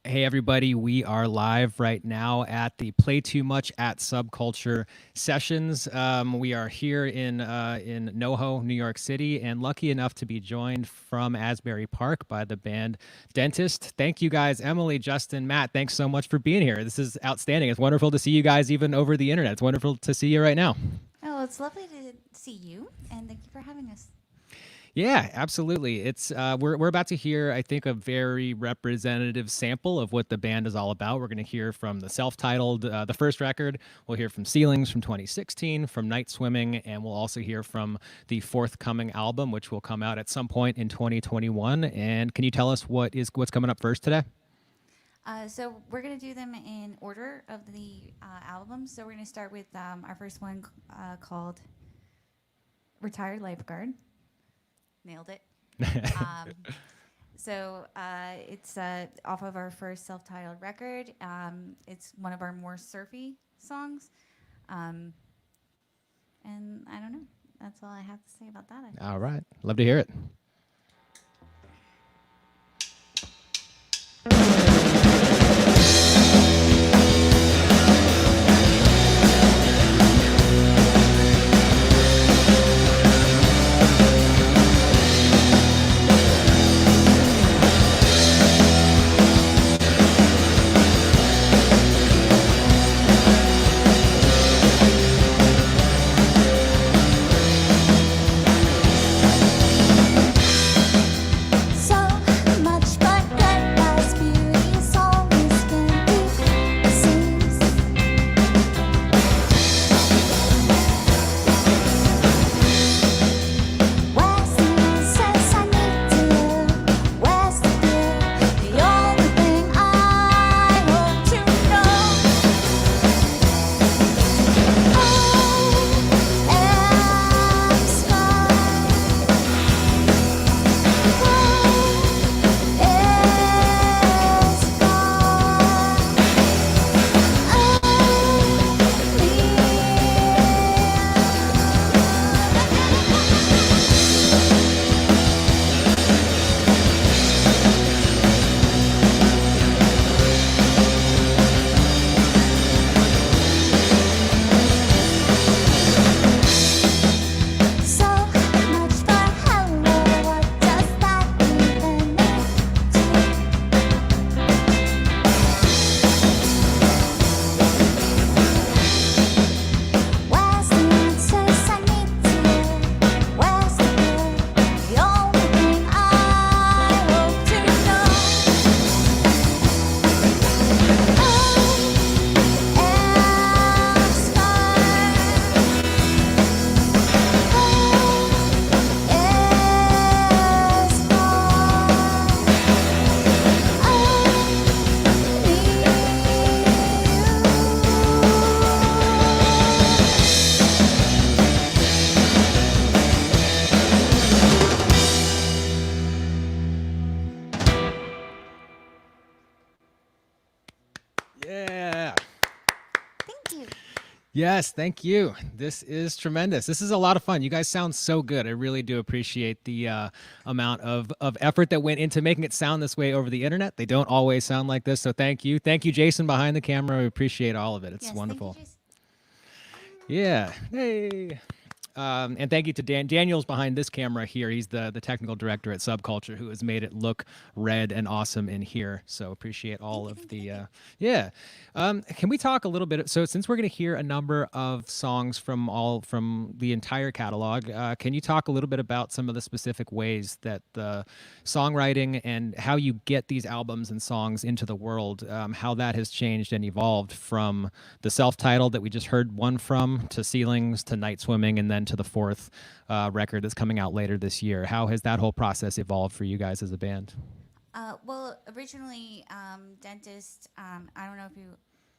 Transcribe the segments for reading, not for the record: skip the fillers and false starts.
Hey everybody, we are live right now at the Play Too Much at Subculture sessions. We are here in NoHo, New York City, and lucky enough to be joined from Asbury Park by the band Dentist. Thank you guys, Emily, Justin, Matt. Thanks so much for being here. This is outstanding. It's wonderful to see you guys even over the internet. It's wonderful to see you right now. Oh, it's lovely to see you, and thank you for having us. Yeah, absolutely. It's we're about to hear, I think, a very representative sample of what the band is all about. We're going to hear from the self-titled, the first record. We'll hear from Ceilings from 2016, from Night Swimming, and we'll also hear from the forthcoming album, which will come out at some point in 2021. And can you tell us what's coming up first today? So we're gonna do them in order of the albums. So we're gonna start with our first one called "Retired Lifeguard." Nailed it. um, it's off of our first self-titled record. It's one of our more surfy songs, um, and I don't know. That's all I have to say about that. I All right, love to hear it. So much for goodness, beauty, soul is can be seems. Where's the answers I need to? Where's the fear? The only thing I hope to know. Oh, am sky. So much for hello, what does that even mean? Where's the answers I need to? Where's the fear? The only thing I hope to know. Oh, am sky. Yeah. Thank you. Yes, thank you. This is tremendous. This is a lot of fun. You guys sound so good. I really do appreciate the amount of effort that went into making it sound this way over the internet. They don't always sound like this, so thank you. Thank you, Jason, behind the camera. We appreciate all of it. It's Yes, thank you, wonderful. Jason. Yeah. Hey. And thank you to Daniel's behind this camera here. He's the technical director at Subculture who has made it look red and awesome in here. So appreciate all of the yeah. Can we talk a little bit? So since we're going to hear a number of songs from the entire catalog, can you talk a little bit about some of the specific ways that the songwriting and how you get these albums and songs into the world, how that has changed and evolved from the self-titled that we just heard one from to Ceilings to Night Swimming and then to the fourth record that's coming out later this year? How has that whole process evolved for you guys as a band? Well, originally, Dentist, I don't know if you've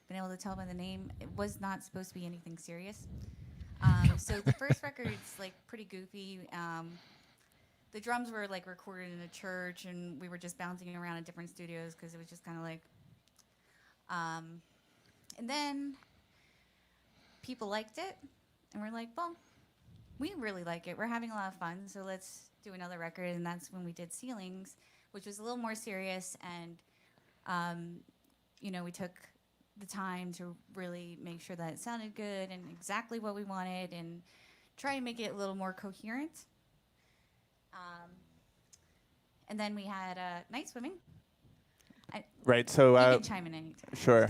been able to tell by the name, it was not supposed to be anything serious. So the first record's like pretty goofy. The drums were like recorded in a church, and we were just bouncing around in different studios because it was just kind of like. And then people liked it, and we're like, well, we really like it. We're having a lot of fun, so let's do another record. And that's when we did Ceilings, which was a little more serious and We took the time to really make sure that it sounded good and exactly what we wanted, and try to make it a little more coherent. And then we had night swimming. Right. So You can chime in anytime. sure.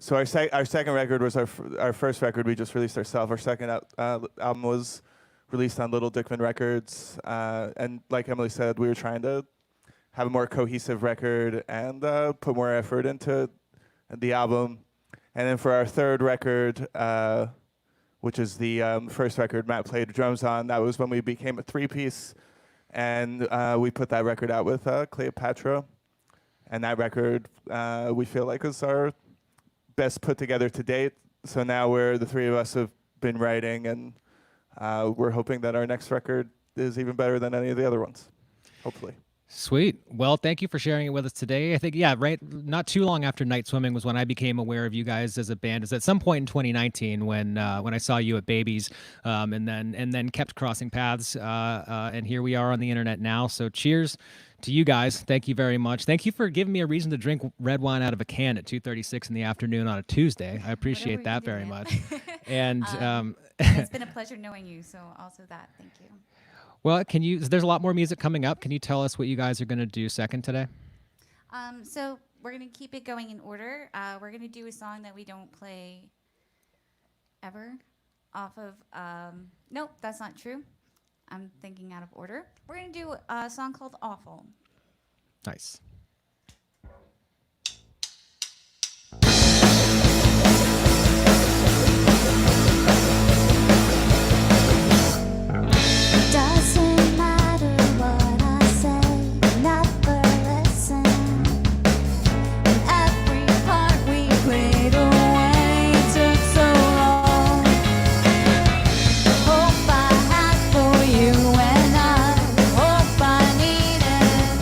So our second record was our first record we just released ourselves. Our second album was released on Little Dickman Records, and like Emily said, we were trying to have a more cohesive record and put more effort into the album. And then for our third record, which is the first record Matt played drums on, that was when we became a three-piece, and we put that record out with Cleopatra. And that record we feel like was our best put together to date. So now the three of us have been writing, and we're hoping that our next record is even better than any of the other ones, hopefully. Sweet. Well, thank you for sharing it with us today. I think, yeah, right. Not too long after Night Swimming was when I became aware of you guys as a band. Is at some point in 2019 when I saw you at Babies, and then kept crossing paths. And here we are on the internet now. So cheers to you guys. Thank you very much. Thank you for giving me a reason to drink red wine out of a can at 2:36 in the afternoon on a Tuesday. I appreciate Whatever that you do, very man. much. And It's been a pleasure knowing you, so also that. Thank you. well, there's a lot more music coming up. Can you tell us what you guys are going to do second today? So we're going to keep it going in order. We're going to do a song that we don't play ever off of. Nope, that's not true. I'm thinking out of order. We're going to do a song called Awful. Nice. Doesn't matter what I say, never listen. And every part we played away took so long. Hope I had for you, and I hope I needed.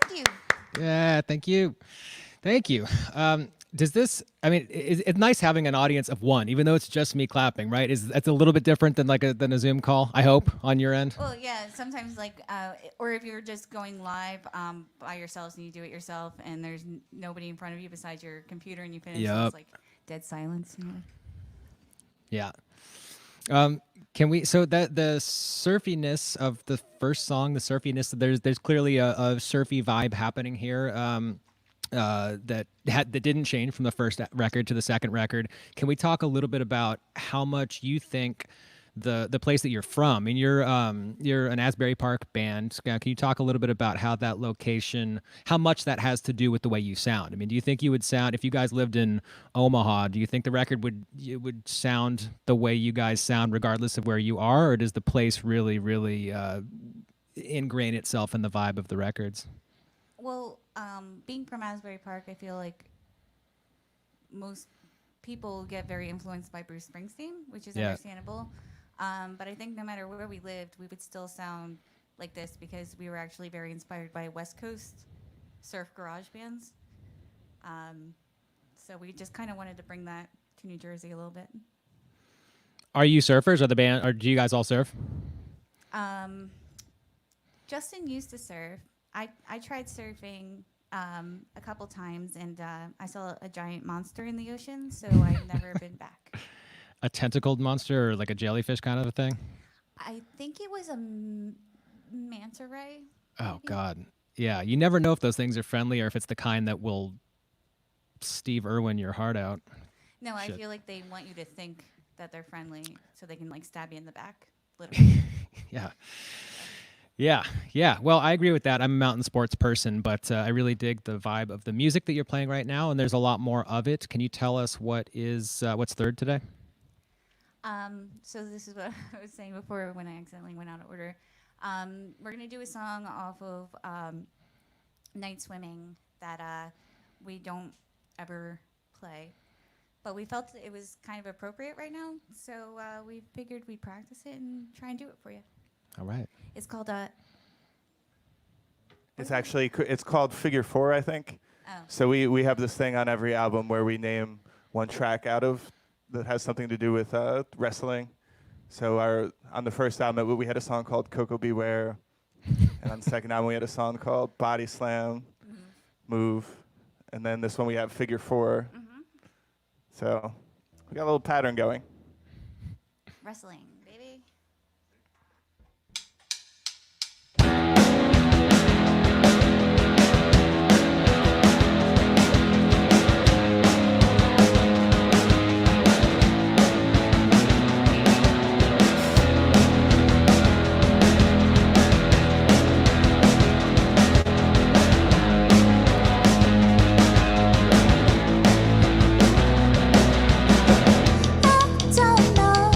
Thank you. Yeah, thank you. Thank you. Does this, I mean, it's nice having an audience of one, even though it's just me clapping, right? It's a little bit different than than a Zoom call, I hope, on your end. Well, yeah, sometimes like, or if you're just going live by yourselves and you do it yourself, and there's nobody in front of you besides your computer, and you finish, and Yup. it's like dead silence. You know? Yeah. Can we? So that the surfiness of the first song, the surfiness. There's clearly a surfy vibe happening here. That didn't change from the first record to the second record. Can we talk a little bit about how much you think the place that you're from? I mean, you're an Asbury Park band. Can you talk a little bit about how that location, how much that has to do with the way you sound? I mean, do you think you would sound, if you guys lived in Omaha, do you think the record would sound the way you guys sound regardless of where you are, or does the place really ingrain itself in the vibe of the records? Well, being from Asbury Park, I feel like most people get very influenced by Bruce Springsteen, which is Yeah. understandable. But I think no matter where we lived, we would still sound like this because we were actually very inspired by West Coast surf garage bands. So we just kind of wanted to bring that to New Jersey a little bit. Are you surfers, or the band, or do you guys all surf? Justin used to surf. I tried surfing a couple times, and I saw a giant monster in the ocean, so I've never been back. A tentacled monster, or like a jellyfish kind of a thing? I think it was a manta ray. Oh maybe? God, yeah. You never know if those things are friendly or if it's the kind that will Steve Irwin your heart out. No, I Shit. feel like they want you to think that they're friendly, so they can like stab you in the back, literally. Yeah. Yeah. Well, I agree with that. I'm a mountain sports person, but I really dig the vibe of the music that you're playing right now, and there's a lot more of it. Can you tell us what's third today? So this is what I was saying before when I accidentally went out of order. We're gonna do a song off of Night Swimming that we don't ever play, but we felt it was kind of appropriate right now, so we figured we'd practice it and try and do it for you. All right. It's called It's called Figure 4, I think. oh. So we have this thing on every album where we name one track out of that has something to do with wrestling. So on the first album we had a song called Coco Beware, and on the second album we had a song called Body Slam, Move, and then this one we have Figure 4. So we got a little pattern going. Wrestling, baby. I don't know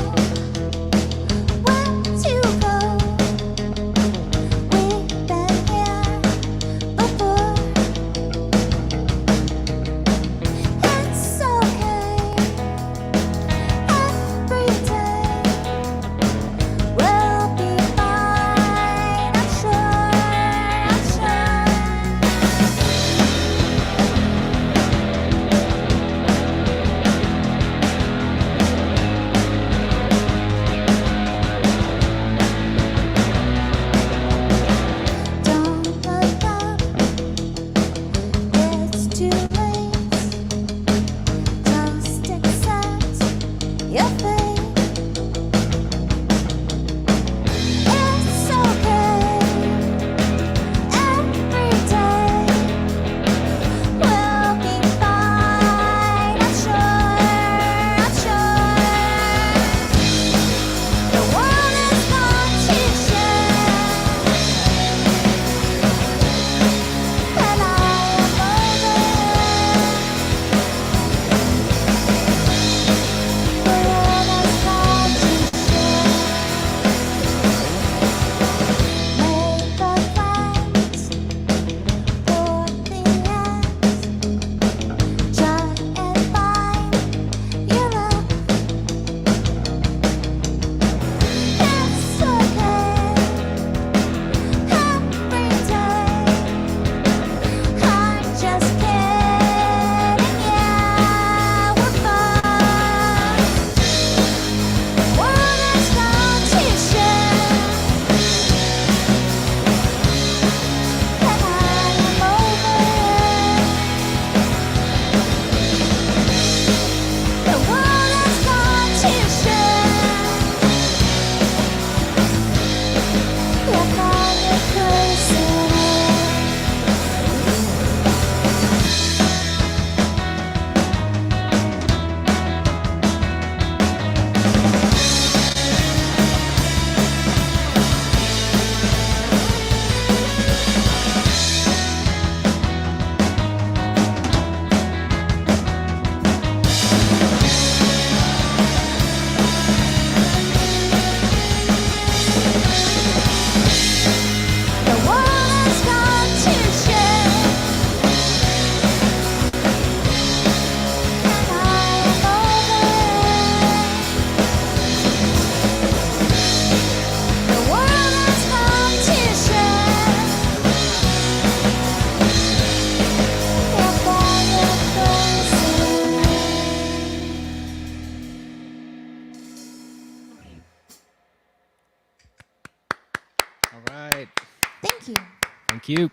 Cute.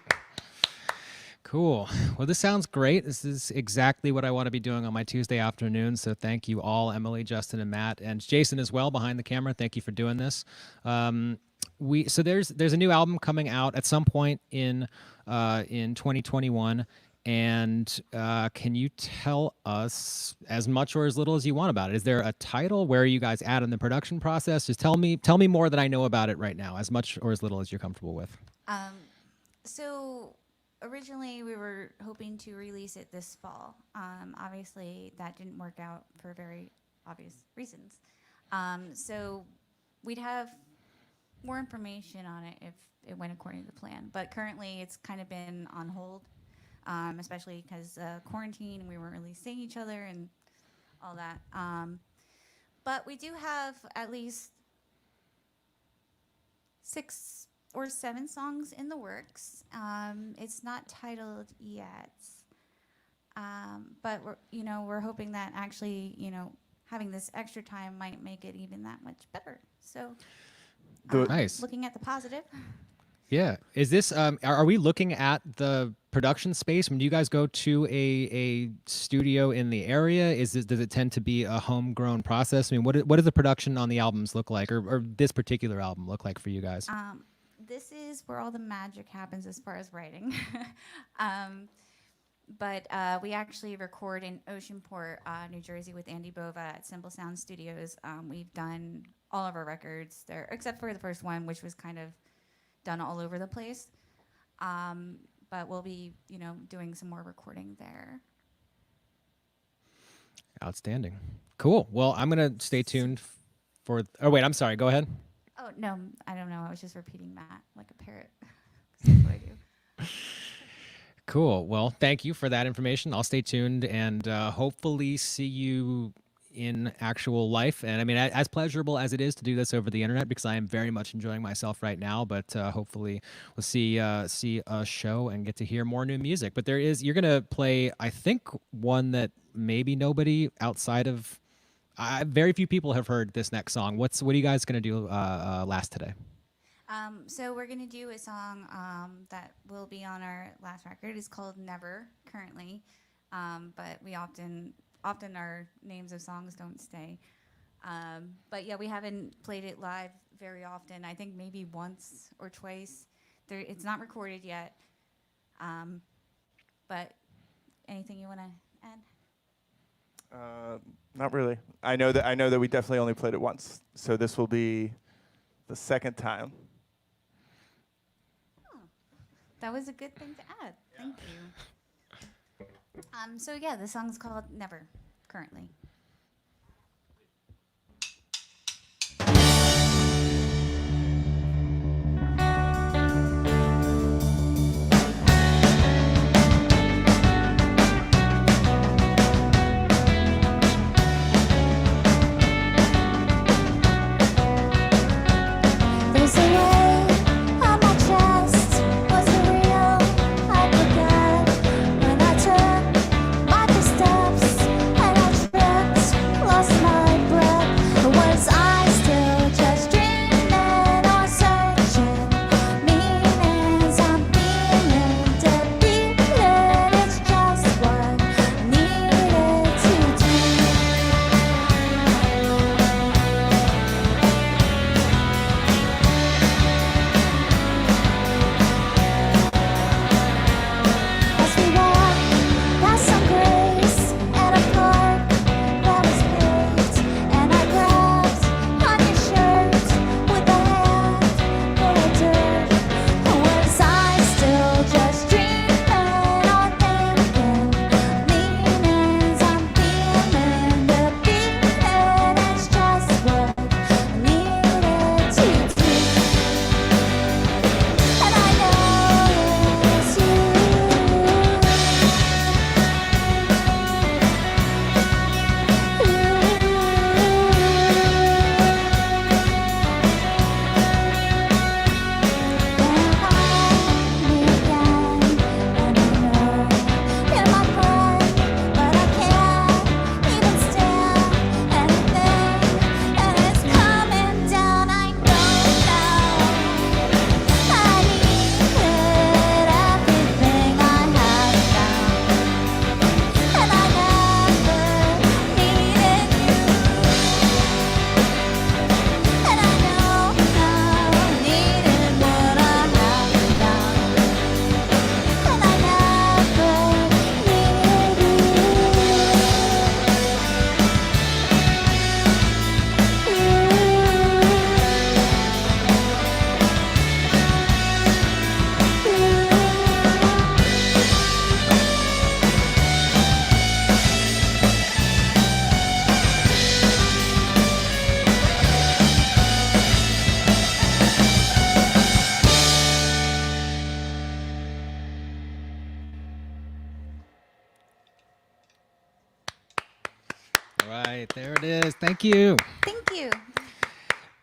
Cool. Well, this sounds great. This is exactly what I want to be doing on my Tuesday afternoon. So thank you all, Emily, Justin, and Matt, and Jason as well behind the camera. Thank you for doing this. There's a new album coming out at some point in 2021. And can you tell us as much or as little as you want about it? Is there a title? Where are you guys at in the production process? Just tell me more than I know about it right now, as much or as little as you're comfortable with. So originally we were hoping to release it this fall. Obviously that didn't work out for very obvious reasons. So we'd have more information on it if it went according to plan. But currently it's kind of been on hold, especially because quarantine, we weren't really seeing each other and all that. But we do have at least 6 or 7 songs in the works. It's not titled yet, but we're hoping that actually, having this extra time might make it even that much better. So, Nice. Looking at the positive. Yeah. Is this? Are we looking at the production space? Do you guys go to a studio in the area? Does it tend to be a homegrown process? I mean, what does the production on the albums look like, or this particular album look like for you guys? This is where all the magic happens as far as writing. But we actually record in Oceanport, New Jersey with Andy Bova at Simple Sound Studios. We've done all of our records there, except for the first one, which was kind of done all over the place. But we'll be, doing some more recording there. Outstanding. Cool. Well, I'm going to stay tuned for... Oh, wait, I'm sorry. Go ahead. Oh, no, I don't know. I was just repeating Matt like a parrot. 'Cause that's what I do. Cool. Well, thank you for that information. I'll stay tuned and hopefully see you in actual life. And I mean, as pleasurable as it is to do this over the internet, because I am very much enjoying myself right now, but hopefully we'll see a show and get to hear more new music. But you're going to play, I think, one that maybe nobody outside of, very few people have heard this next song. What are you guys going to do last today? So we're going to do a song that will be on our last record. It's called Never currently, but we often our names of songs don't stay. But yeah, we haven't played it live very often. I think maybe once or twice. It's not recorded yet. But anything you want to add? Not really. I know that we definitely only played it once, so this will be the second time. That was a good thing to add. Thank you. So yeah, the song's called Never, currently. There's a way on my chest. Was it real? I forgot when I took my first steps and I tripped. All right, there it is. Thank you. Thank you.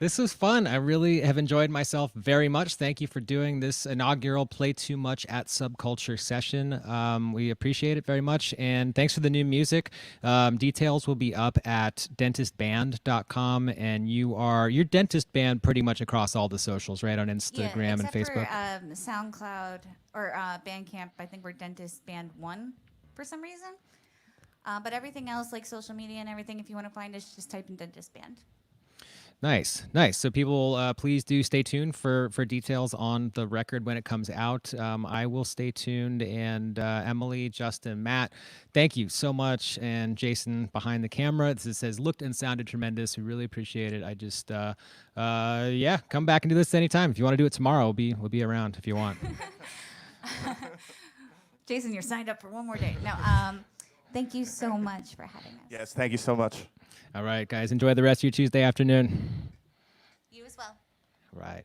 This was fun. I really have enjoyed myself very much. Thank you for doing this inaugural Play Too Much at Subculture session. We appreciate it very much. And thanks for the new music. Details will be up at dentistband.com. And you're Dentist Band pretty much across all the socials, right? On Instagram and Facebook. For SoundCloud or Bandcamp, I think we're Dentist Band 1 for some reason. But everything else, like social media and everything, if you want to find us, just type in Dentist Band. Nice, nice. So people, please do stay tuned for details on the record when it comes out. I will stay tuned. And Emily, Justin, Matt, thank you so much. And Jason behind the camera, this says looked and sounded tremendous. We really appreciate it. I just, yeah, come back and do this anytime. If you want to do it tomorrow, we'll be around if you want. Jason, you're signed up for one more day. No, thank you so much for having us. Yes, thank you so much. All right, guys, enjoy the rest of your Tuesday afternoon. You as well. Right.